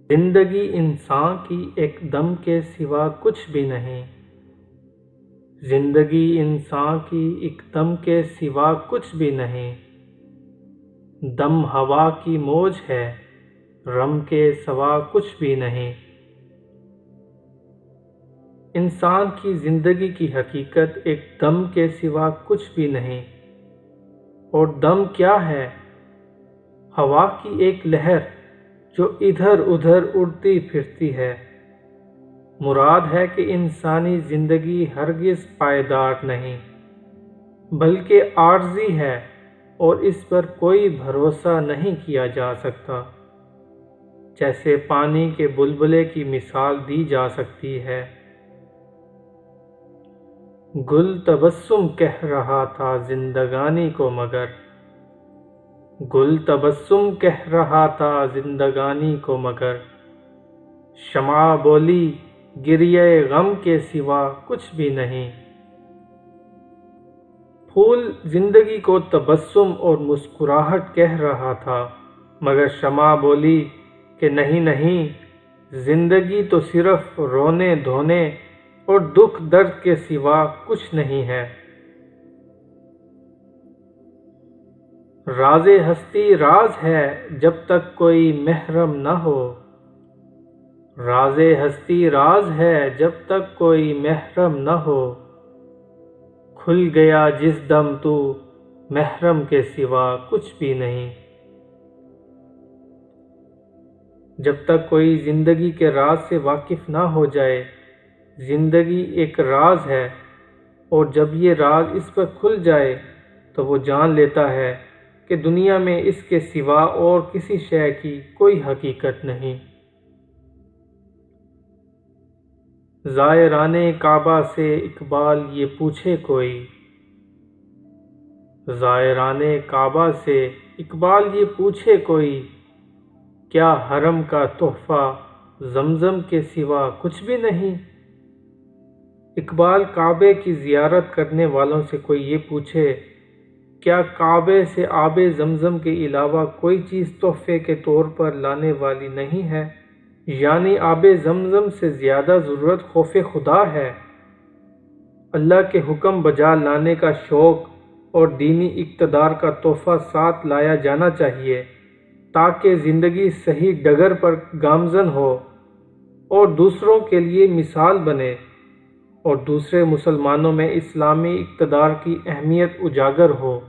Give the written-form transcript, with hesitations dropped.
زندگی انسان کی ایک دم کے سوا کچھ بھی نہیں۔ زندگی انسان کی ایک دم کے سوا کچھ بھی نہیں۔ دم ہوا کی موج ہے، رم کے سوا کچھ بھی نہیں۔ انسان کی زندگی کی حقیقت ایک دم کے سوا کچھ بھی نہیں۔ اور دم کیا ہے؟ ہوا کی ایک لہر جو ادھر ادھر اڑتی پھرتی ہے۔ مراد ہے کہ انسانی زندگی ہرگز پائیدار نہیں، بلکہ عارضی ہے اور اس پر کوئی بھروسہ نہیں کیا جا سکتا۔ جیسے پانی کے بلبلے کی مثال دی جا سکتی ہے۔ گل تبسم کہہ رہا تھا زندگانی کو مگر، گل تبسم کہہ رہا تھا زندگانی کو مگر، شمع بولی گریہ غم کے سوا کچھ بھی نہیں۔ پھول زندگی کو تبسم اور مسکراہٹ کہہ رہا تھا، مگر شمع بولی کہ نہیں نہیں، زندگی تو صرف رونے دھونے اور دکھ درد کے سوا کچھ نہیں ہے۔ راز ہستی راز ہے جب تک کوئی محرم نہ ہو، راز ہستی راز ہے جب تک کوئی محرم نہ ہو، کھل گیا جس دم تو محرم کے سوا کچھ بھی نہیں۔ جب تک کوئی زندگی کے راز سے واقف نہ ہو جائے، زندگی ایک راز ہے، اور جب یہ راز اس پر کھل جائے تو وہ جان لیتا ہے کہ دنیا میں اس کے سوا اور کسی شے کی کوئی حقیقت نہیں۔ زائران کعبہ سے اقبال یہ پوچھے کوئی، زائران کعبہ سے اقبال یہ پوچھے کوئی، کیا حرم کا تحفہ زمزم کے سوا کچھ بھی نہیں؟ اقبال کعبے کی زیارت کرنے والوں سے کوئی یہ پوچھے، کیا کعبے سے آب زمزم کے علاوہ کوئی چیز تحفے کے طور پر لانے والی نہیں ہے؟ یعنی آب زمزم سے زیادہ ضرورت خوف خدا ہے۔ اللہ کے حکم بجا لانے کا شوق اور دینی اقتدار کا تحفہ ساتھ لایا جانا چاہیے، تاکہ زندگی صحیح ڈگر پر گامزن ہو اور دوسروں کے لیے مثال بنے، اور دوسرے مسلمانوں میں اسلامی اقتدار کی اہمیت اجاگر ہو۔